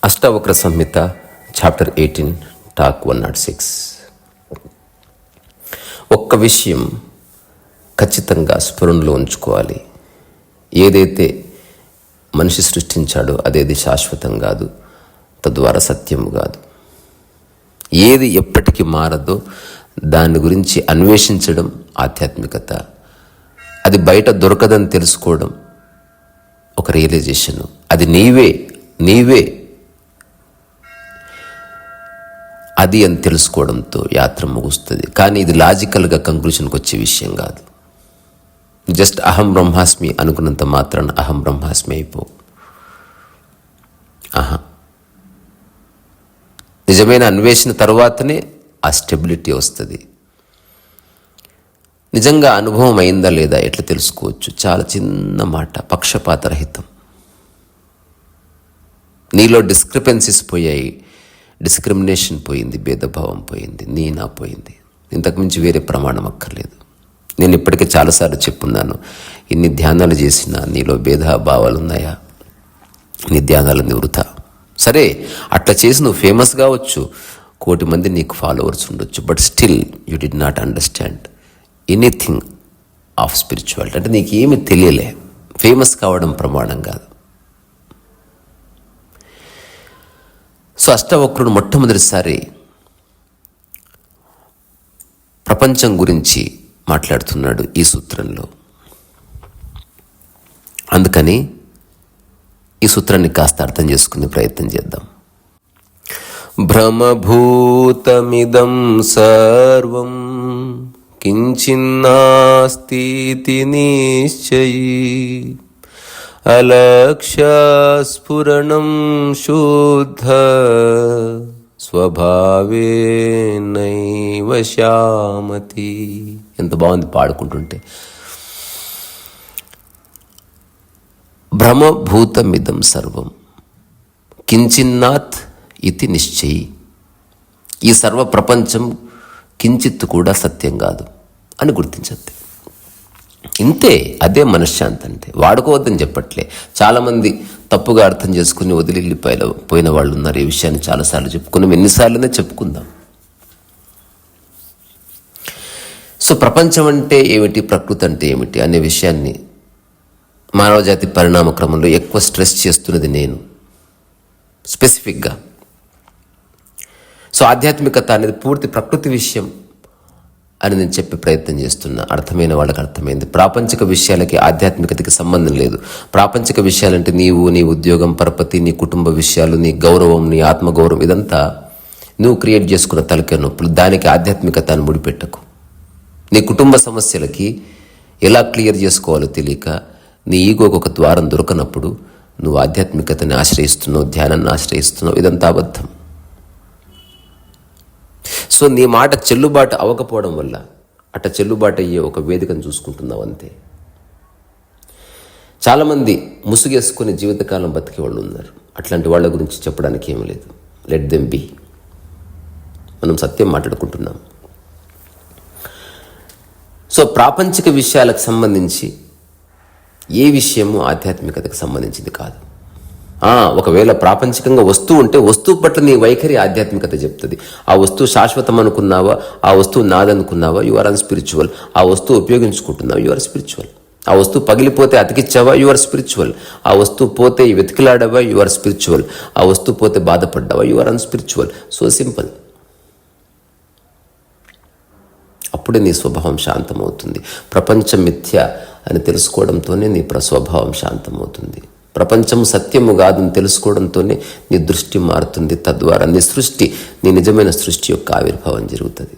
అష్టావక్ర సంహిత chapter 18 talk 106. ఒక్క విషయం ఖచ్చితంగా స్ఫురణలో ఉంచుకోవాలి. ఏదైతే మనిషి సృష్టించాడో అదేది శాశ్వతం కాదు, తద్వారా సత్యము కాదు. ఏది ఎప్పటికీ మారదో దాని గురించి అన్వేషించడం ఆధ్యాత్మికత. అది బయట దొరకదని తెలుసుకోవడం ఒక రియలైజేషను. అది నీవే అది అని తెలుసుకోవడంతో యాత్ర ముగుస్తుంది. కానీ ఇది లాజికల్గా కంక్లూషన్కి వచ్చే విషయం కాదు. జస్ట్ అహం బ్రహ్మాస్మి అనుకున్నంత మాత్రాన అహం బ్రహ్మాస్మి అయిపో. నిజమైన అన్వేషణ తర్వాతనే ఆ స్టెబిలిటీ వస్తుంది. నిజంగా అనుభవం అయిందా లేదా ఎట్లా తెలుసుకోవచ్చు? చాలా చిన్న మాట, పక్షపాతరహితం. నీలో డిస్క్రిపెన్సీస్ పోయాయి, డిస్క్రిమినేషన్ పోయింది, భేదభావం పోయింది, నా పోయింది. ఇంతకుమించి వేరే ప్రమాణం అక్కర్లేదు. నేను ఇప్పటికే చాలాసార్లు చెప్పున్నాను, ఇన్ని ధ్యానాలు చేసినా నీలో భేదభావాలు ఉన్నాయా? నీ ధ్యానాలన్నీ వృథా. సరే, అట్లా చేసి నువ్వు ఫేమస్ కావచ్చు, 1,000,000 మంది నీకు ఫాలోవర్స్ ఉండొచ్చు, but still you did not understand anything of spirituality. అంటే నీకు ఏమి తెలియలే. ఫేమస్ కావడం ప్రమాణం కాదు. సో అష్టవక్రుడు మొట్టమొదటిసారి ప్రపంచం గురించి మాట్లాడుతున్నాడు ఈ సూత్రంలో. అందుకని ఈ సూత్రాన్ని కాస్త అర్థం చేసుకునే ప్రయత్నం చేద్దాం. భ్రమభూతమిదం సర్వం కించిన్నాస్తి నిశ్చయీ అలక్ష్య స్ఫురణం శుద్ధ స్వభావే నైవ శ్యామతి. ఎంత బాగుంది పాడుకుంటుంటే. భ్రమభూతమిదం సర్వం కించిన్నాత్ ఇతి నిశ్చయి. ఈ సర్వ ప్రపంచం కించిత్ కూడా సత్యం కాదు అని గుర్తించద్దు. ఇంతే, అదే మనశ్శాంతి అంటే. వాడుకోవద్దని చెప్పట్లే. చాలామంది తప్పుగా అర్థం చేసుకుని వదిలిపోయిన వాళ్ళు ఉన్నారు. ఈ విషయాన్ని చాలాసార్లు చెప్పుకున్నాం, ఎన్నిసార్లునే చెప్పుకుందాం. సో ప్రపంచం అంటే ఏమిటి, ప్రకృతి అంటే ఏమిటి అనే విషయాన్ని మానవజాతి పరిణామ క్రమంలో ఎక్కువ స్ట్రెస్ చేస్తున్నది నేను స్పెసిఫిక్గా. సో ఆధ్యాత్మికత అనేది పూర్తి ప్రకృతి విషయం అని నేను చెప్పే ప్రయత్నం చేస్తున్నా. అర్థమైన వాళ్ళకి అర్థమైంది. ప్రాపంచిక విషయాలకి ఆధ్యాత్మికతకి సంబంధం లేదు. ప్రాపంచిక విషయాలంటే నీవు, నీ ఉద్యోగం, పరపతి, నీ కుటుంబ విషయాలు, నీ గౌరవం, నీ ఆత్మగౌరవం, ఇదంతా నువ్వు క్రియేట్ చేసుకున్న తలకే నొప్పులు. దానికి ఆధ్యాత్మికతను ముడిపెట్టకు. నీ కుటుంబ సమస్యలకి ఎలా క్లియర్ చేసుకోవాలో తెలియక నీ ఈగోకు ఒక ద్వారం దొరకనప్పుడు నువ్వు ఆధ్యాత్మికతని ఆశ్రయిస్తున్నావు, ధ్యానాన్ని ఆశ్రయిస్తున్నావు. ఇదంతా అబద్ధం. సో నీ మాట చెల్లుబాటు అవ్వకపోవడం వల్ల అట్ట చెల్లుబాటు అయ్యే ఒక వేదికను చూసుకుంటున్నావు అంతే. చాలామంది ముసుగేసుకుని జీవితకాలం బతికే వాళ్ళు ఉన్నారు. అట్లాంటి వాళ్ళ గురించి చెప్పడానికి ఏమీ లేదు. Let them be. మనం సత్యం మాట్లాడుకుంటున్నాం. సో ప్రాపంచిక విషయాలకు సంబంధించి ఏ విషయము ఆధ్యాత్మికతకు సంబంధించింది కాదు. ఒకవేళ ప్రాపంచికంగా వస్తువు ఉంటే వస్తువు పట్ల నీ వైఖరి ఆధ్యాత్మికత చెప్తుంది. ఆ వస్తువు శాశ్వతం అనుకున్నావా, ఆ వస్తువు నాదనుకున్నావా, యు ఆర్ అన్స్పిరిచువల్. ఆ వస్తువు ఉపయోగించుకుంటున్నావా, యు ఆర్ స్పిరిచువల్. ఆ వస్తువు పగిలిపోతే అతికిచ్చావా, యు ఆర్ స్పిరిచువల్. ఆ వస్తువు పోతే వెతికిలాడావా, యు ఆర్ స్పిరిచువల్. ఆ వస్తువు పోతే బాధపడ్డావా, you are unspiritual. So simple. అప్పుడే నీ స్వభావం శాంతమవుతుంది. ప్రపంచం మిథ్య అని తెలుసుకోవడంతోనే నీ స్వభావం శాంతమవుతుంది. ప్రపంచం సత్యము కాదని తెలుసుకోవడంతోనే నీ దృష్టి మారుతుంది. తద్వారా నీ సృష్టి, నీ నిజమైన సృష్టి యొక్క ఆవిర్భావం జరుగుతుంది.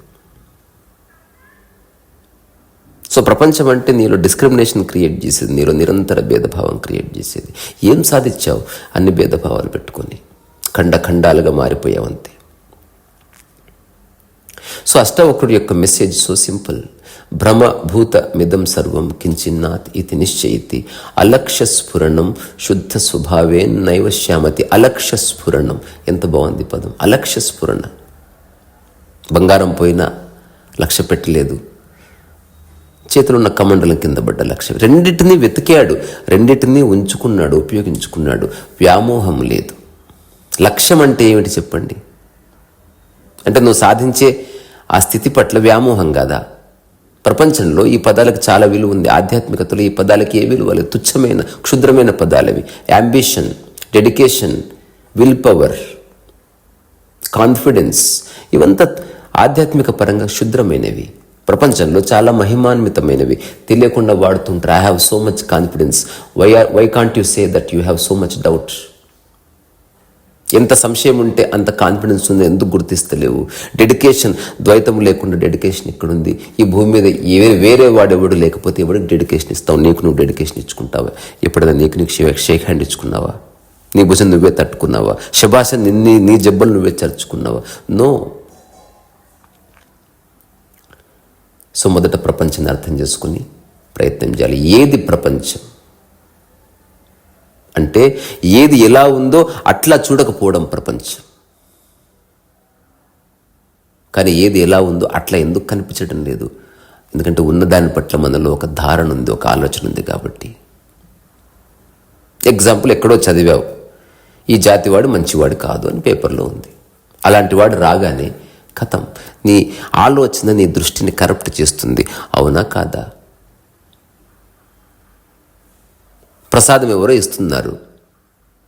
సో ప్రపంచం అంటే నీలో డిస్క్రిమినేషన్ క్రియేట్ చేసేది, నీలో నిరంతర భేదభావం క్రియేట్ చేసేది. ఏం సాధించావు? అన్ని భేదభావాలు పెట్టుకొని ఖండాలుగా మారిపోయావంతే. సో అష్టవక్రుడి యొక్క మెసేజ్ సో సింపుల్. భ్రమభూత మిదం సర్వం కించిన్నాత్ ఇది నిశ్చయితి అలక్ష్య స్ఫురణం శుద్ధ స్వభావే నైవ శ్యామతి. అలక్ష్య స్ఫురణం, ఎంత బాగుంది పదం. అలక్ష్య స్ఫురణ. బంగారం పోయినా లక్ష్య పెట్టలేదు, చేతిలో ఉన్న కమండలం కింద పడ్డ లక్ష్యం. రెండింటినీ వెతికాడు, రెండింటినీ ఉంచుకున్నాడు, ఉపయోగించుకున్నాడు. వ్యామోహం లేదు. లక్ష్యం అంటే ఏమిటి చెప్పండి? అంటే నువ్వు సాధించే ఆ స్థితి పట్ల వ్యామోహం కాదా? ప్రపంచంలో ఈ పదాలకు చాలా విలువ ఉంది. ఆధ్యాత్మికతలో ఈ పదాలకి ఏ విలువ లేదు. తుచ్చమైన క్షుద్రమైన పదాలవి. Ambition, dedication, will power, confidence, ఇవంతా ఆధ్యాత్మిక పరంగా క్షుద్రమైనవి. ప్రపంచంలో చాలా మహిమాన్వితమైనవి. తెలియకుండా వాడుతుంటారు. I have so much confidence. Why can't you say that you have so much doubt? ఎంత సంశయం ఉంటే అంత కాన్ఫిడెన్స్ ఉంది, ఎందుకు గుర్తిస్తలేవు? డెడికేషన్, ద్వైతం లేకుండా డెడికేషన్ ఎక్కడుంది? ఈ భూమి మీద వేరే వాడెవడు లేకపోతే ఎవడికి డెడికేషన్ ఇస్తావు? నీకు నువ్వు డెడికేషన్ ఇచ్చుకుంటావా? ఎప్పుడైనా నీకు షేక్ హ్యాండ్ ఇచ్చుకున్నావా? నీ భుజం నువ్వే తట్టుకున్నావా? శభాష, నీ జబ్బలు నువ్వే చర్చుకున్నావా? నో. సో మొదట ప్రపంచాన్ని అర్థం చేసుకుని ప్రయత్నం చేయాలి. ఏది ప్రపంచం అంటే ఏది ఎలా ఉందో అట్లా చూడకపోవడం ప్రపంచం. కానీ ఏది ఎలా ఉందో అట్లా ఎందుకు కనిపించడం లేదు? ఎందుకంటే ఉన్నదాని పట్ల మనలో ఒక ధారణ ఉంది, ఒక ఆలోచన ఉంది కాబట్టి. ఎగ్జాంపుల్, ఎక్కడో చదివావు, ఈ జాతివాడు మంచివాడు కాదు అని పేపర్లో ఉంది. అలాంటి వాడు రాగానే కథం, నీ ఆలోచన నీ దృష్టిని కరప్ట్ చేస్తుంది. అవునా కాదా? ప్రసాదం ఎవరో ఇస్తున్నారు,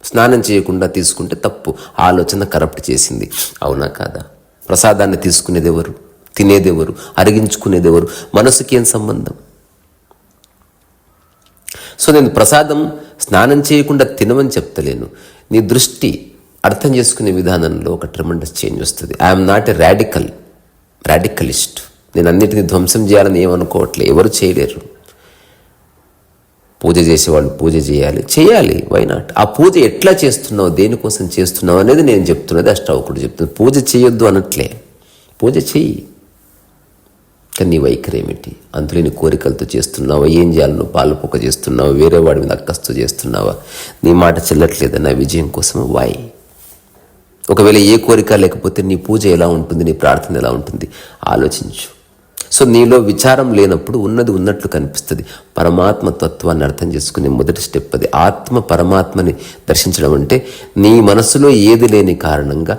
స్నానం చేయకుండా తీసుకుంటే తప్పు, ఆలోచన కరప్ట్ చేసింది. అవునా కాదా? ప్రసాదాన్ని తీసుకునేది ఎవరు? తినేది ఎవరు? అరిగించుకునేది ఎవరు? మనసుకి ఏం సంబంధం? సో నేను ప్రసాదం స్నానం చేయకుండా తినమని చెప్తలేను. నీ దృష్టి అర్థం చేసుకునే విధానంలో ఒక ట్రెమెండస్ చేంజ్ వస్తుంది. I'm not a radicalist. నేను అన్నిటిని ధ్వంసం చేయాలని ఏమనుకోవట్లే. ఎవరు చేయలేరు. పూజ చేసేవాళ్ళు పూజ చేయాలి, వై నాట్? ఆ పూజ ఎట్లా చేస్తున్నావు, దేనికోసం చేస్తున్నావు అనేది నేను చెప్తున్నది. అష్టావకుడు చెప్తున్నది. పూజ చేయొద్దు అనట్లే, పూజ చెయ్యి. కానీ నీ వైఖరి ఏమిటి? అంతులేని కోరికలతో చేస్తున్నావా? ఏం చేయాలను పాలపోక చేస్తున్నావా? వేరే వాడి మీద అక్కస్తూ చేస్తున్నావా? నీ మాట చెల్లట్లేదా నా విజయం కోసం? వై? ఒకవేళ ఏ కోరిక లేకపోతే నీ పూజ ఎలా ఉంటుంది, నీ ప్రార్థన ఎలా ఉంటుంది? ఆలోచించు. సో నీలో విచారం లేనప్పుడు ఉన్నది ఉన్నట్లు కనిపిస్తుంది. పరమాత్మ తత్వాన్ని అర్థం చేసుకునే మొదటి స్టెప్ అది. ఆత్మ పరమాత్మని దర్శించడం అంటే నీ మనసులో ఏది లేని కారణంగా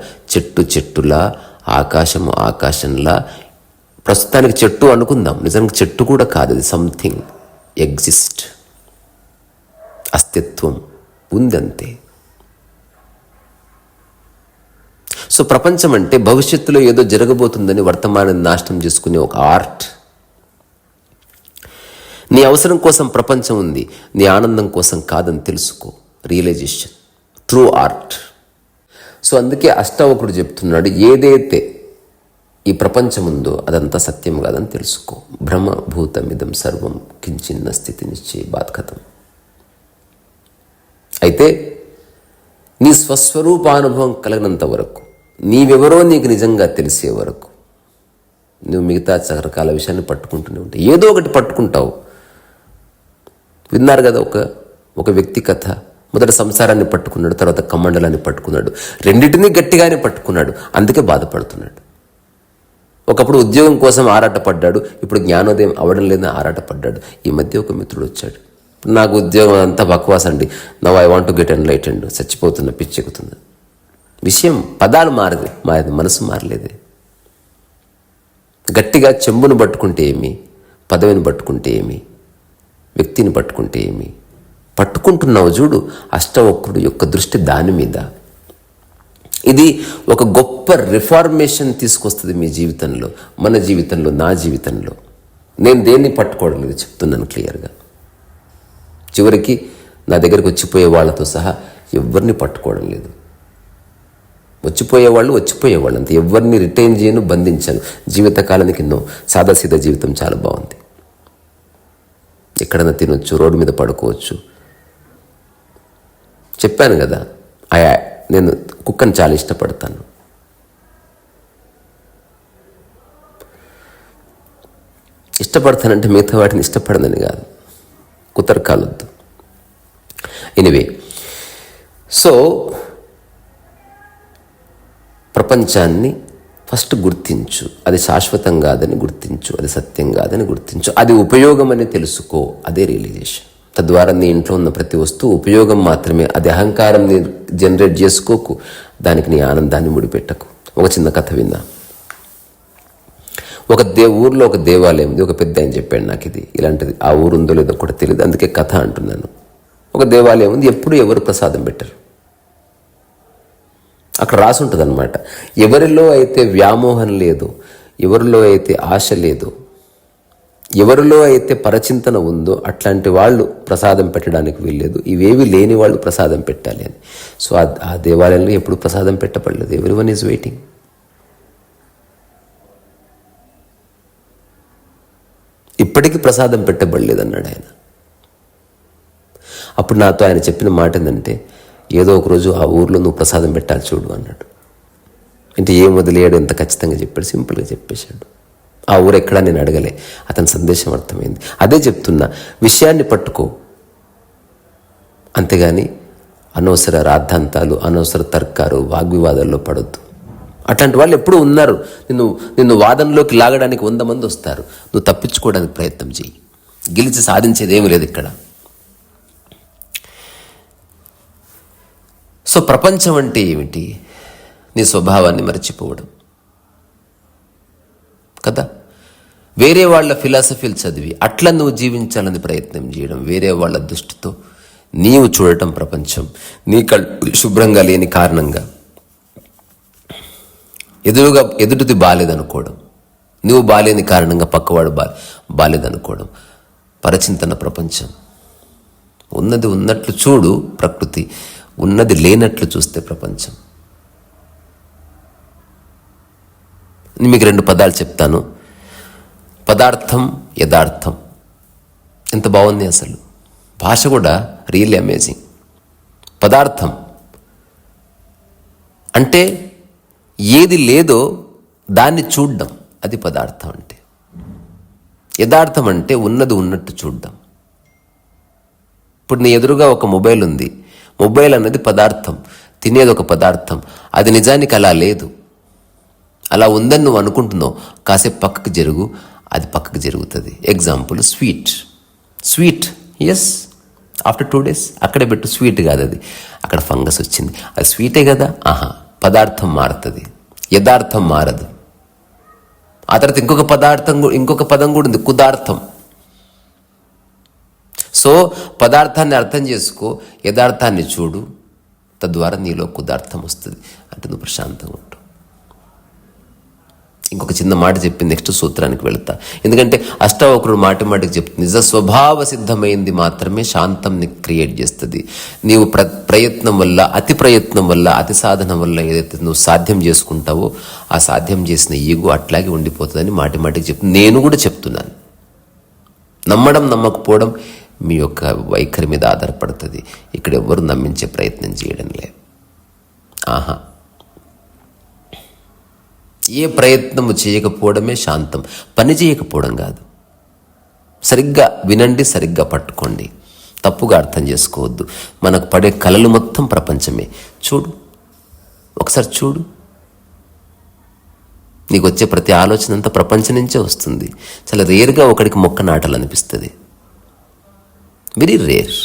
చెట్టులా, ఆకాశము ఆకాశంలా, ప్రస్తుతానికి చెట్టు అనుకుందాం, నిజానికి చెట్టు కూడా కాదు, అది సంథింగ్ ఎగ్జిస్ట్, అస్తిత్వం ఉందంతే. సో ప్రపంచం అంటే భవిష్యత్తులో ఏదో జరగబోతుందని వర్తమానాన్ని నాశనం చేసుకునే ఒక ఆర్ట్. నీ అవసరం కోసం ప్రపంచం ఉంది, నీ ఆనందం కోసం కాదని తెలుసుకో. Realisation, true art. సో అందుకే అష్టావకుడు చెప్తున్నాడు, ఏదైతే ఈ ప్రపంచం ఉందో అదంతా సత్యం కాదని తెలుసుకో. బ్రహ్మభూతమిదం సర్వం కించిన్న స్థితి నిశ్చయ బాధకతం. అయితే నీ స్వస్వరూపానుభవం కలిగినంత వరకు, నీవెవరో నీకు నిజంగా తెలిసే వరకు నువ్వు మిగతా రకరకాల విషయాన్ని పట్టుకుంటూనే ఉంటావు. ఏదో ఒకటి పట్టుకుంటావు. విన్నారు కదా ఒక వ్యక్తి కథ. మొదట సంసారాన్ని పట్టుకున్నాడు, తర్వాత కమండలాన్ని పట్టుకున్నాడు. రెండింటినీ గట్టిగానే పట్టుకున్నాడు, అందుకే బాధపడుతున్నాడు. ఒకప్పుడు ఉద్యోగం కోసం ఆరాటపడ్డాడు, ఇప్పుడు జ్ఞానోదయం అవడం లేదని ఆరాటపడ్డాడు. ఈ మధ్య ఒక మిత్రుడు వచ్చాడు, నాకు ఉద్యోగం అంతా బక్వాస్ అండి, now I want to get enlightened, చచ్చిపోతున్నా, పిచ్చెక్కుతున్నా. విషయం పదాలు మారదు, మనసు మారలేదే. గట్టిగా చెంబును పట్టుకుంటే ఏమి, పదవిని పట్టుకుంటే ఏమి, వ్యక్తిని పట్టుకుంటే ఏమి? పట్టుకుంటున్నావు చూడు. అష్టవక్రుడు యొక్క దృష్టి దాని మీద. ఇది ఒక గొప్ప రిఫార్మేషన్ తీసుకొస్తుంది మీ జీవితంలో, మన జీవితంలో, నా జీవితంలో. నేను దేన్ని పట్టుకోవడం లేదు, చెప్తున్నాను క్లియర్గా. చివరికి నా దగ్గరికి వచ్చిపోయే వాళ్ళతో సహా ఎవరిని పట్టుకోవడం లేదు. వచ్చిపోయేవాళ్ళు అంతే. ఎవరిని రిటైన్ చేయను, బంధించాను. జీవితకాలానికి ఎన్నో సాదాసీదా జీవితం చాలా బాగుంది. ఎక్కడైనా తినొచ్చు, రోడ్డు మీద పడుకోవచ్చు. చెప్పాను కదా, నేను కుక్కని చాలా ఇష్టపడతాను. ఇష్టపడతానంటే మిగతా వాటిని ఇష్టపడదని కాదు, కుతర్కాలొద్దు. ఎనివే, సో ప్రపంచాన్ని ఫస్ట్ గుర్తించు. అది శాశ్వతం కాదని గుర్తించు, అది సత్యం కాదని గుర్తించు, అది ఉపయోగం అని తెలుసుకో. అదే రియలైజేషన్. తద్వారా నీ ఇంట్లో ఉన్న ప్రతి వస్తువు ఉపయోగం మాత్రమే. అది అహంకారం జనరేట్ చేసుకోకు, దానికి నీ ఆనందాన్ని ముడిపెట్టకు. ఒక చిన్న కథ విన్నా. ఊర్లో ఒక దేవాలయం ఉంది. ఒక పెద్ద ఆయన చెప్పాడు నాకు ఇది, ఇలాంటిది ఆ ఊరు ఉందో లేదో కూడా తెలియదు, అందుకే కథ అంటున్నాను. ఒక దేవాలయం ఉంది, ఎప్పుడు ఎవరు ప్రసాదం పెట్టరు. అక్కడ రాసి ఉంటుంది అనమాట, ఎవరిలో అయితే వ్యామోహం లేదు, ఎవరిలో అయితే ఆశ లేదు, ఎవరిలో అయితే పరచింతన ఉందో అట్లాంటి వాళ్ళు ప్రసాదం పెట్టడానికి వీల్లేదు, ఇవేవి లేని వాళ్ళు ప్రసాదం పెట్టాలి అని. సో ఆ దేవాలయంలో ఎప్పుడు ప్రసాదం పెట్టబడలేదు. Everyone is waiting. ఇప్పటికీ ప్రసాదం పెట్టబడలేదు అన్నాడు ఆయన. అప్పుడు నాతో ఆయన చెప్పిన మాట ఏంటంటే, ఏదో ఒకరోజు ఆ ఊర్లో నువ్వు ప్రసాదం పెట్టాలి చూడు అన్నాడు. అంటే ఏం వదిలేయడు, ఎంత ఖచ్చితంగా చెప్పాడు, సింపుల్గా చెప్పేశాడు. ఆ ఊరు ఎక్కడా నేను అడగలే, అతని సందేశం అర్థమైంది. అదే చెప్తున్నా, విషయాన్ని పట్టుకో, అంతేగాని అనవసర రాద్ధాంతాలు, అనవసర తర్కాలు, వాగ్వివాదాల్లో పడొద్దు. అట్లాంటి వాళ్ళు ఎప్పుడూ ఉన్నారు. నిన్ను వాదనలోకి లాగడానికి 100 మంది వస్తారు. నువ్వు తప్పించుకోవడానికి ప్రయత్నం చేయి. గెలిచి సాధించేది ఏమీ లేదు ఇక్కడ. సో ప్రపంచం అంటే ఏమిటి? నీ స్వభావాన్ని మర్చిపోవడం కదా. వేరే వాళ్ళ ఫిలాసఫీలు చదివి అట్లా నువ్వు జీవించాలని ప్రయత్నం చేయడం, వేరే వాళ్ళ దృష్టితో నీవు చూడటం ప్రపంచం. నీ కళ్ళు శుభ్రంగా లేని కారణంగా ఎదుటిది బాలేదనుకోవడం, నువ్వు బాలేని కారణంగా పక్కవాడు బాలేదనుకోవడం, పరచింతన ప్రపంచం. ఉన్నది ఉన్నట్లు చూడు ప్రకృతి, ఉన్నది లేనట్లు చూస్తే ప్రపంచం. మీకు 2 పదాలు చెప్తాను. పదార్థం, యథార్థం. ఎంత బాగుంది అసలు. భాష కూడా రియల్లీ అమేజింగ్. పదార్థం అంటే ఏది లేదో దాన్ని చూడడం, అది పదార్థం అంటే. యథార్థం అంటే ఉన్నది ఉన్నట్టు చూడడం. ఇప్పుడు నీ ఎదురుగా ఒక మొబైల్ ఉంది. మొబైల్ అన్నది పదార్థం, తినేది ఒక పదార్థం. అది నిజానికి అలా లేదు. అలా ఉందని నువ్వు అనుకుంటున్నావు. కాసేపు పక్కకు జరుగు, అది పక్కకు జరుగుతుంది. Example, sweets, after 2 days అక్కడే పెట్టు, స్వీట్ కాదు అది, అక్కడ ఫంగస్ వచ్చింది, అది స్వీటే కదా. పదార్థం మారుతుంది, యథార్థం మారదు. ఆ తర్వాత ఇంకొక పదం కూడా ఉంది, కుదార్థం. సో పదార్థాన్ని అర్థం చేసుకో, యథార్థాన్ని చూడు, తద్వారా నీలో కుదార్థం వస్తుంది. అంటే నువ్వు ప్రశాంతంగా ఉంటావు. ఇంకొక చిన్న మాట చెప్పి నెక్స్ట్ సూత్రానికి వెళుతా. ఎందుకంటే అష్టావక్రుడు మాటికి చెప్తుంది, నిజ స్వభావ సిద్ధమైంది మాత్రమే శాంతంని క్రియేట్ చేస్తుంది. నీవు ప్రయత్నం వల్ల, అతి ప్రయత్నం వల్ల, అతి సాధన వల్ల ఏదైతే నువ్వు సాధ్యం చేసుకుంటావో ఆ సాధ్యం చేసిన ఈగో అట్లాగే ఉండిపోతుందని మాటికి చెప్తుంది. నేను కూడా చెప్తున్నాను. నమ్మడం నమ్మకపోవడం మీ యొక్క వైఖరి మీద ఆధారపడుతుంది. ఇక్కడ ఎవ్వరు నమ్మించే ప్రయత్నం చేయడం లేదు. ఏ ప్రయత్నము చేయకపోవడమే శాంతం, పని చేయకపోవడం కాదు. సరిగ్గా వినండి, సరిగ్గా పట్టుకోండి, తప్పుగా అర్థం చేసుకోవద్దు. మనకు పడే కలలు మొత్తం ప్రపంచమే. ఒకసారి చూడు, నీకు వచ్చే ప్రతి ఆలోచన అంతా ప్రపంచం నుంచే వస్తుంది. చాలా రేర్గా ఒకడికి మొక్క నాటాలనిపిస్తుంది, వెరీ రేర్.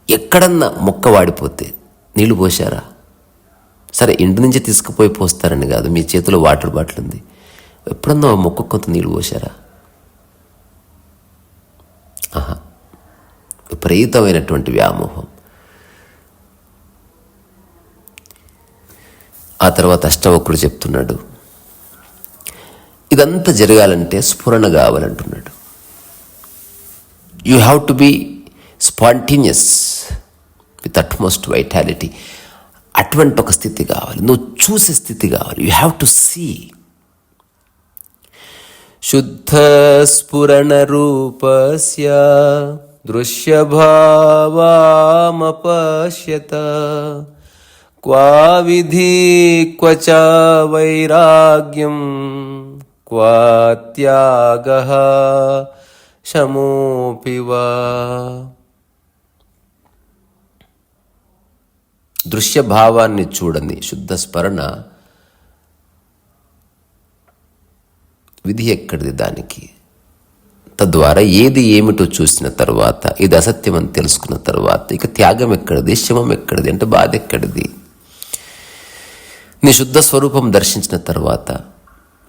ఎక్కడన్నా మొక్క వాడిపోతే నీళ్లు పోసారా? సరే, ఇంటి నుంచి తీసుకుపోయి పోస్తారని కాదు, మీ చేతిలో వాటర్ బాటిల్ ఉంది, ఎప్పుడన్నా మొక్క కొంత నీళ్లు పోసారా? విపరీతమైనటువంటి వ్యామోహం. ఆ తర్వాత అష్టవక్రుడు చెప్తున్నాడు, ఇదంతా జరగాలంటే స్ఫురణ కావాలంటున్నాడు. You have to be spontaneous with utmost vitality. అటువంటి ఒక స్థితి కావాలి, నువ్వు చూసే స్థితి కావాలి. You have to see. శుద్ధ స్ఫురణ రూపస్య దృశ్యభావామపశ్యత క్వా విధి క్వ చ వైరాగ్యం క్వా త్యాగః శమోపి వా. దృశ్యభావాన్ని చూడని శుద్ధ స్మరణ విధి ఎక్కడిది దానికి? తద్వారా ఏది ఏమిటో చూసిన తర్వాత, ఇది అసత్యం అని తెలుసుకున్న తర్వాత ఇక త్యాగం ఎక్కడిది, శమం ఎక్కడిది, అంటే బాధ ఎక్కడిది? నీ శుద్ధ స్వరూపం దర్శించిన తర్వాత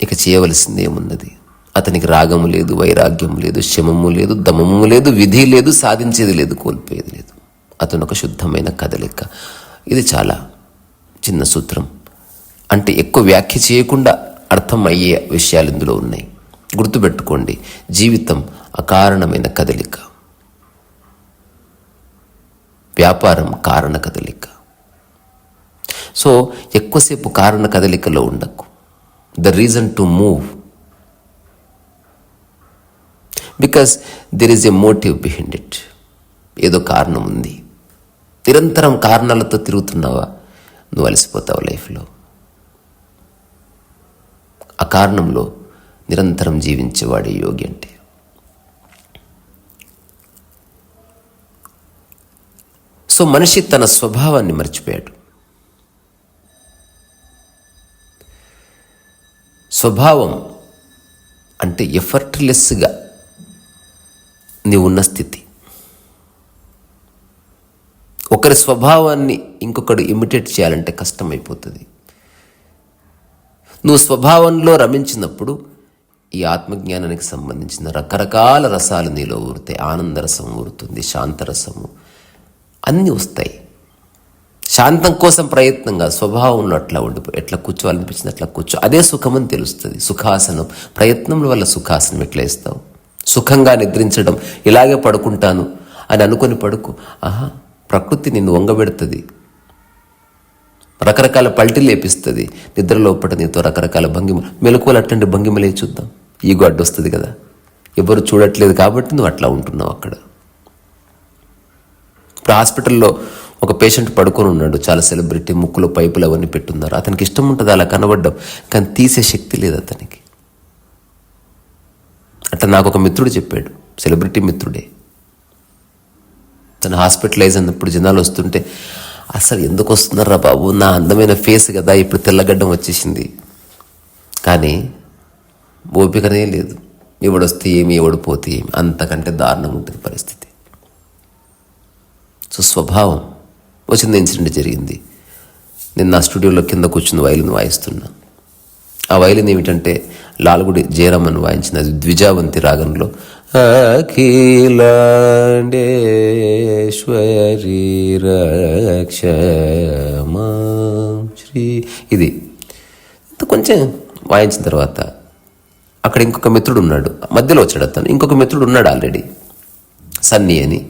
ఇక చేయవలసింది ఏమున్నది? అతనికి రాగము లేదు, వైరాగ్యం లేదు, శమము లేదు, దమము లేదు, విధి లేదు, సాధించేది లేదు, కోల్పోయేది లేదు. అతను ఒక శుద్ధమైన కదలిక. ఇది చాలా చిన్న సూత్రం, అంటే ఎక్కువ వ్యాఖ్య చేయకుండా అర్థం అయ్యే విషయాలు ఇందులో ఉన్నాయి. గుర్తుపెట్టుకోండి, జీవితం అకారణమైన కదలిక, వ్యాపారం కారణ కదలిక. సో ఎక్కువసేపు కారణ కదలికలో ఉండకు. The reason to move, because there is a motive behind it. ఏదో కారణం ఉంది. నిరంతరం కారణాలతో తిరుగుతున్నావా, నువ్వు అలసిపోతావు లైఫ్లో. ఆ కారణంలో నిరంతరం జీవించేవాడే యోగి అంటే. సో మనిషి తన స్వభావాన్ని మర్చిపోయాడు. స్వభావం అంటే ఎఫర్ట్లెస్గా నీవు ఉన్న స్థితి. ఒకరి స్వభావాన్ని ఇంకొకడు ఇమిటేట్ చేయాలంటే కష్టమైపోతుంది. నువ్వు స్వభావంలో రమించినప్పుడు ఈ ఆత్మజ్ఞానానికి సంబంధించిన రకరకాల రసాలు నీలో ఊరుతాయి. ఆనందరసం ఊరుతుంది, శాంతరసము, అన్నీ వస్తాయి. శాంతం కోసం ప్రయత్నంగా స్వభావంలో అట్లా ఉండిపో, ఎట్లా కూర్చోవాలనిపించింది అట్లా కూర్చో, అదే సుఖమని తెలుస్తుంది. సుఖాసనం, ప్రయత్నం వల్ల సుఖాసనం ఎట్లా ఇస్తావు? సుఖంగా నిద్రించడం, ఇలాగే పడుకుంటాను అని అనుకొని పడుకో. ప్రకృతి నిన్ను వంగబెడుతుంది, రకరకాల పల్టీ లేపిస్తుంది. నిద్ర లోపల నీతో రకరకాల భంగిమ, మెలకువలు అట్లాంటి భంగిమలే చూద్దాం. ఈగో అడ్డొస్తుంది కదా, ఎవరు చూడట్లేదు కాబట్టి నువ్వు అట్లా ఉంటున్నావు అక్కడ. ఇప్పుడు హాస్పిటల్లో ఒక పేషెంట్ పడుకొని ఉన్నాడు, చాలా సెలబ్రిటీ, ముక్కులో పైపులు అవన్నీ పెట్టున్నారు. అతనికి ఇష్టం ఉంటుంది అలా కనబడ్డం, కానీ తీసే శక్తి లేదు అతనికి. అట్లా నాకు ఒక మిత్రుడు చెప్పాడు, సెలబ్రిటీ మిత్రుడే. తను హాస్పిటలైజ్ అన్నప్పుడు జనాలు వస్తుంటే, అసలు ఎందుకు వస్తున్నారా బాబు, నా అందమైన ఫేస్ కదా, ఇప్పుడు తెల్లగడ్డం వచ్చేసింది, కానీ ఓపికనే లేదు. ఎవడొస్తే ఏమి, ఎవడు పోతే ఏమి, అంతకంటే దారుణంగా ఉంటుంది పరిస్థితి. సో స్వభావం. వచ్చిన ఇన్సిడెంట్ జరిగింది. నేను నా స్టూడియోలో కింద కూర్చుని వైలిన్ వాయిస్తున్నా. ఆ వైలిన్ ఏమిటంటే లాల్గుడి జయరామన్ వాయించిన ద్విజావంతి రాగంలో అఖిలాండేశ్వరి రక్షమా శ్రీ, ఇది కొంచెం వాయించిన తర్వాత అక్కడ ఇంకొక మిత్రుడు ఉన్నాడు, మధ్యలో వచ్చాడు అతను. ఇంకొక మిత్రుడు ఉన్నాడు ఆల్రెడీ, సన్నీ అని.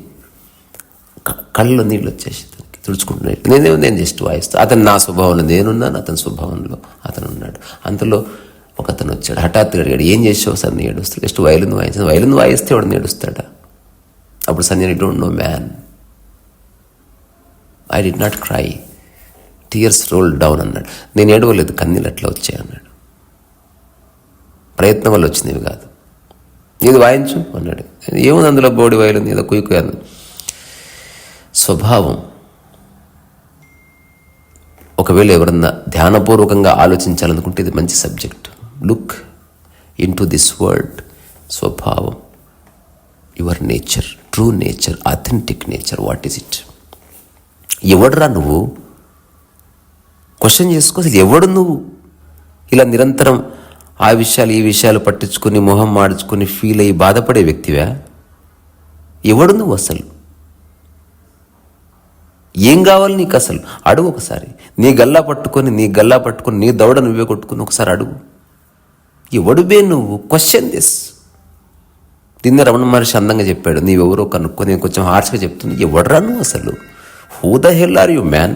కళ్ళలో నీళ్ళు వచ్చేసి తుడుచుకుంటున్నాడు. నేను జస్ట్ వాయిస్తా. అతను నా స్వభావంలో నేనున్నాను, అతని స్వభావంలో అతను ఉన్నాడు. అంతలో ఒక అతను వచ్చాడు, హఠాత్తుగా అడిగాడు, ఏం చేసావు సన్నీ? ఏడుస్తాడు. జస్ట్ వైలిన్ వాయించాను. వైలిన్ వాయిస్తే వాడు ఏడుస్తాడా? అప్పుడు Sunny, I don't know man, I did not cry, tears roll down అన్నాడు. నేను ఏడవలేదు, కన్నీళ్ళు అట్లా వచ్చాయి అన్నాడు. ప్రయత్నం వల్ల వచ్చినవి కాదు. ఇది వాయించు అన్నాడు. ఏముంది అందులో, బోడి వైలిన్ ఏదో కుయ్యాను. స్వభావం. ఒకవేళ ఎవరన్నా ధ్యానపూర్వకంగా ఆలోచించాలనుకుంటే ఇది మంచి subject. Look into this world. స్వభావం, your nature, true nature, authentic nature, what is it? ఎవడురా నువ్వు? క్వశ్చన్ చేసుకో. అసలు ఎవడు నువ్వు? ఇలా నిరంతరం ఆ విషయాలు ఈ విషయాలు పట్టించుకొని మొహం మార్చుకొని ఫీల్ అయ్యి బాధపడే వ్యక్తివా? ఎవడు నువ్వు అసలు? ఏం కావాలి నీకు అసలు? అడుగు ఒకసారి. నీ గల్లా పట్టుకొని నీ దవడ నువ్వే కొట్టుకుని ఒకసారి అడుగు, ఎవడు బే నువ్వు? Question this. దీన్ని రమణ మహర్షి అందంగా చెప్పాడు, నీవెవరో కనుక్కొని. నేను కొంచెం హార్ష్గా చెప్తుంది, ఎవడరా నువ్వు అసలు? Who the hell are you man?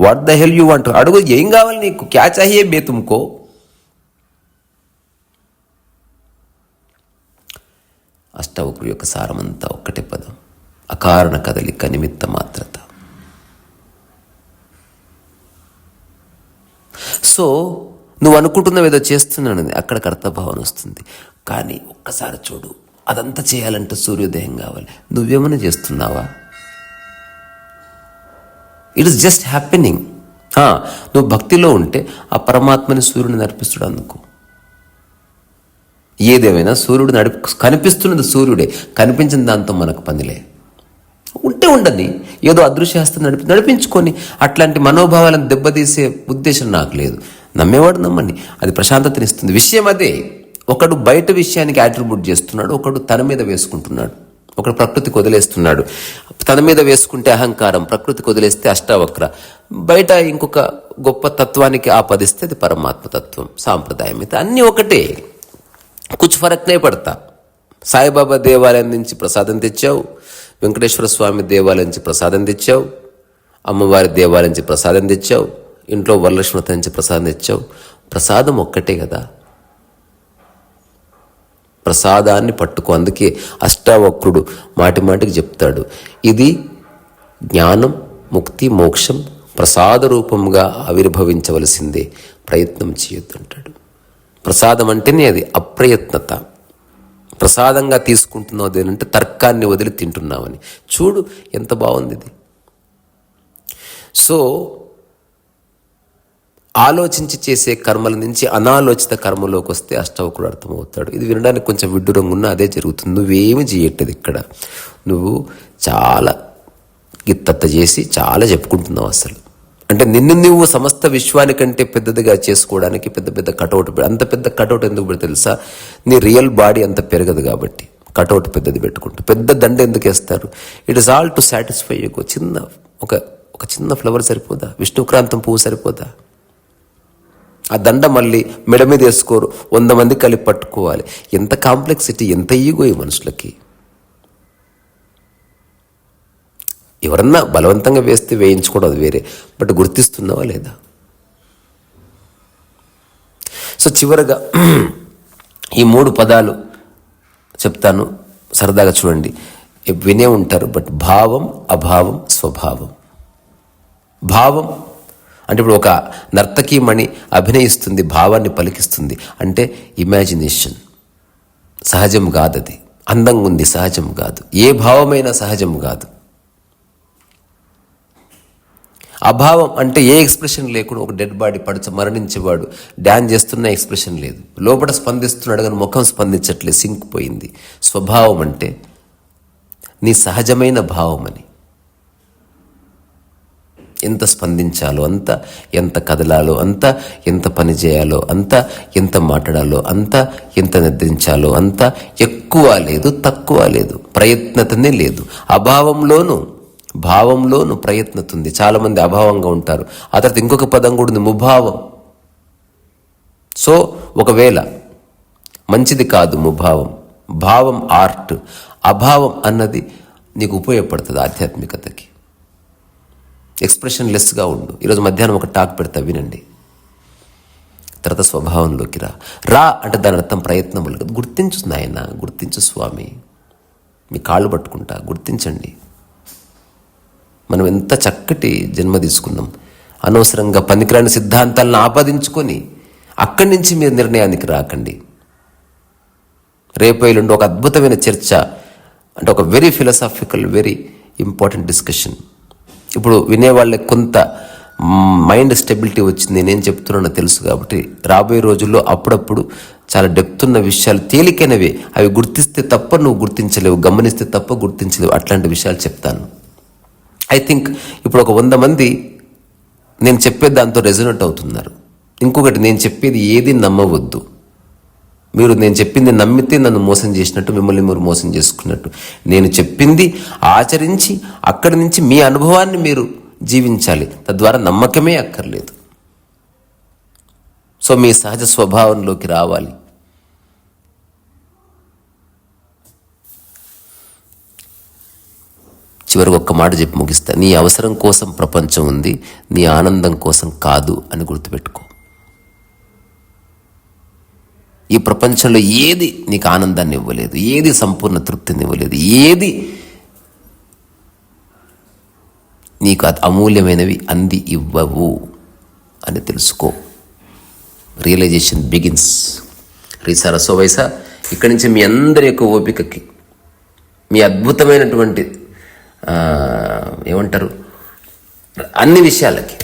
What the hell you want? అడుగు, ఏం కావాలి నీకు? క్యా చాహియే బే తుమ్కో? అష్టావక్రు యొక్క సారమంతా ఒక్కటే పదం, అకారణ కదలిక, నిమిత్త మాత్రత. సో నువ్వు అనుకుంటున్నావు ఏదో చేస్తున్నానని, అక్కడ కర్తభావన వస్తుంది. కానీ ఒక్కసారి చూడు, అదంతా చేయాలంటే సూర్యోదయం కావాలి. నువ్వేమైనా చేస్తున్నావా? It is just happening. నువ్వు భక్తిలో ఉంటే ఆ పరమాత్మని సూర్యుని నడిపిస్తాడు అందుకు. ఏదేమైనా సూర్యుడు కనిపిస్తున్నది సూర్యుడే, కనిపించిన దాంతో మనకు పనిలే. ఉంటే ఉండని, ఏదో అదృశ్యహస్తం నడిపించుకొని అట్లాంటి మనోభావాలను దెబ్బతీసే ఉద్దేశం నాకు లేదు. నమ్మేవాడు నమ్మని, అది ప్రశాంతతనిస్తుంది. విషయం అదే. ఒకడు బయట విషయానికి అట్రిబ్యూట్ చేస్తున్నాడు, ఒకడు తన మీద వేసుకుంటున్నాడు. ఒకడు ప్రకృతికి వదిలేస్తున్నాడు. తన మీద వేసుకుంటే అహంకారం, ప్రకృతికి వదిలేస్తే అష్టావక్ర. బయట ఇంకొక గొప్ప తత్వానికి ఆపాదిస్తే అది పరమాత్మ తత్వం, సాంప్రదాయం. అయితే అన్నీ ఒకటే, కుచ్ ఫరక్నే పడతా. సాయిబాబా దేవాలయం నుంచి ప్రసాదం తెచ్చావు, వెంకటేశ్వర స్వామి దేవాలయం నుంచి ప్రసాదం తెచ్చావు, అమ్మవారి దేవాలయం నుంచి ప్రసాదం తెచ్చావు, ఇంట్లో వరలక్ష్మత నుంచి ప్రసాదం తెచ్చావు. ప్రసాదం ఒక్కటే కదా. ప్రసాదాన్ని పట్టుకో. అందుకే అష్టావక్రుడు మాటి మాటికి చెప్తాడు, ఇది జ్ఞానం, ముక్తి, మోక్షం ప్రసాద రూపంగా ఆవిర్భవించవలసిందే, ప్రయత్నం చేయొద్దంటాడు. ప్రసాదం అంటేనే అది అప్రయత్నత. ప్రసాదంగా తీసుకుంటున్నావు అదేనంటే తర్కాన్ని వదిలి తింటున్నావని. చూడు ఎంత బాగుంది ఇది. సో ఆలోచించి చేసే కర్మల నుంచి అనాలోచిత కర్మలోకి వస్తే అష్టావకుడు అర్థమవుతాడు. ఇది వినడానికి కొంచెం విడ్డూరంగా ఉన్నా అదే జరుగుతుంది. నువ్వేమి చేయట్లేదు ఇక్కడ, నువ్వు చాలా గిత్తత్త చేసి చాలా చెప్పుకుంటున్నావు. అసలు అంటే నిన్ను నువ్వు సమస్త విశ్వానికంటే పెద్దదిగా చేసుకోవడానికి పెద్ద పెద్ద కటౌట్, అంత పెద్ద కటౌట్ ఎందుకు పెడతా తెలుసా? నీ రియల్ బాడీ అంత పెరగదు కాబట్టి కటౌట్ పెద్దది పెట్టుకుంటూ. పెద్ద దండ ఎందుకు వేస్తారు? It is all to satisfy. ఒక చిన్న ఫ్లవర్ సరిపోదా? విష్ణుక్రాంతం పువ్వు సరిపోదా? ఆ దండ మళ్ళీ మెడ మీద వేసుకోరు, 100 మంది కలిపి పట్టుకోవాలి. ఎంత కాంప్లెక్సిటీ, ఎంత ఈగో ఈ మనుషులకి. ఎవరన్నా బలవంతంగా వేస్తే వేయించుకోవడం అది వేరే, బట్ గుర్తిస్తున్నావా లేదా? సో చివరగా ఈ 3 పదాలు చెప్తాను, సరదాగా చూడండి. వినే ఉంటారు, బట్ భావం, అభావం, స్వభావం. భావం అంటే ఇప్పుడు ఒక నర్తకీమణి అభినయిస్తుంది, భావాన్ని పలికిస్తుంది అంటే ఇమాజినేషన్. సహజం కాదు అది. అందంగా ఉంది, సహజం కాదు. ఏ భావమైనా సహజం కాదు. అభావం అంటే ఏ ఎక్స్ప్రెషన్ లేకుండా ఒక డెడ్ బాడీ మరణించేవాడు డ్యాన్స్ చేస్తున్న ఎక్స్ప్రెషన్ లేదు, లోపల స్పందిస్తున్నాడు కానీ ముఖం స్పందించట్లేదు, సింక్ పోయింది. స్వభావం అంటే నీ సహజమైన భావం అని. ఎంత స్పందించాలో అంత, ఎంత కదలాలో అంత, ఎంత పని చేయాలో అంత, ఎంత మాట్లాడాలో అంత, ఎంత నిద్రించాలో అంత. ఎక్కువ లేదు, తక్కువ లేదు, ప్రయత్నతనే లేదు. అభావంలోనూ భావంలోనూ ప్రయత్నత ఉంది. చాలామంది అభావంగా ఉంటారు. ఆ తర్వాత ఇంకొక పదం కూడా ఉంది, ముభావం. సో ఒకవేళ మంచిది కాదు ముభావం, భావం ఆర్ట్, అభావం అన్నది నీకు ఉపయోగపడుతుంది ఆధ్యాత్మికతకి. ఎక్స్ప్రెషన్ లెస్గా ఉండు. ఈరోజు మధ్యాహ్నం ఒక టాక్ పెడతా, వినండి. తర్వాత స్వభావంలోకి రా అంటే దాని అర్థం ప్రయత్నములు. గుర్తించు నాయన, గుర్తించు స్వామి, మీ కాళ్ళు పట్టుకుంటా, గుర్తించండి. మనం ఎంత చక్కటి జన్మ తీసుకున్నాం. అనవసరంగా పనికిరాని సిద్ధాంతాలను ఆపాదించుకొని అక్కడి నుంచి మీరు నిర్ణయానికి రాకండి. రేపు ఎల్లుండి ఒక అద్భుతమైన చర్చ, అంటే ఒక very philosophical, very important discussion. ఇప్పుడు వినేవాళ్ళకి కొంత మైండ్ స్టెబిలిటీ వచ్చింది, నేనేం చెప్తున్నానో తెలుసు కాబట్టి రాబోయే రోజుల్లో అప్పుడప్పుడు చాలా డెప్త్ ఉన్న విషయాలు, తేలికైనవే, అవి గుర్తిస్తే తప్ప నువ్వు గుర్తించలేవు, గమనిస్తే తప్ప గుర్తించలేవు, అట్లాంటి విషయాలు చెప్తాను. ఐ థింక్ ఇప్పుడు ఒక 100 మంది నేను చెప్పే దాంతో రెజొనేట్ అవుతున్నారు. ఇంకొకటి, నేను చెప్పేది ఏది నమ్మవద్దు. మీరు నేను చెప్పింది నమ్మితే నన్ను మోసం చేసినట్టు, మిమ్మల్ని మీరు మోసం చేసుకున్నట్టు. నేను చెప్పింది ఆచరించి అక్కడి నుంచి మీ అనుభవాన్ని మీరు జీవించాలి. తద్వారా నమ్మకమే అక్కర్లేదు. సో మీ సహజ స్వభావంలోకి రావాలి. చివరికి ఒక్క మాట చెప్పి ముగిస్తా. నీ అవసరం కోసం ప్రపంచం ఉంది, నీ ఆనందం కోసం కాదు అని గుర్తుపెట్టుకో. ఈ ప్రపంచంలో ఏది నీకు ఆనందాన్ని ఇవ్వలేదు, ఏది సంపూర్ణ తృప్తిని ఇవ్వలేదు, ఏది నీకు అమూల్యమైనవి అంది ఇవ్వవు అని తెలుసుకో. Realisation begins. రీసారా సో వైసా, ఇక్కడి నుంచి మీ అందరి యొక్క ఓపికకి, మీ అద్భుతమైనటువంటి ఏమంటారు అన్ని విషయాలకి,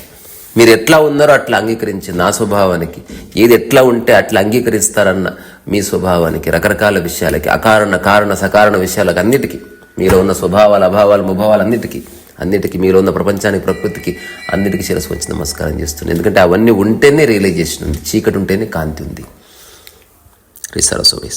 మీరు ఎట్లా ఉన్నారో అట్లా అంగీకరించి, నా స్వభావానికి ఏది ఎట్లా ఉంటే అట్లా అంగీకరిస్తారన్న మీ స్వభావానికి, రకరకాల విషయాలకి, అకారణ కారణ సకారణ విషయాలకు అన్నిటికీ, మీలో ఉన్న స్వభావాలు, అభావాలు, ముభావాలు అన్నిటికీ మీలో ఉన్న ప్రపంచానికి, ప్రకృతికి అన్నిటికీ శిరస్సు వచ్చి నమస్కారం చేస్తున్నాను. ఎందుకంటే అవన్నీ ఉంటేనే రియలైజేషన్ ఉంది, చీకటి ఉంటేనే కాంతి ఉంది. సరస్వతి.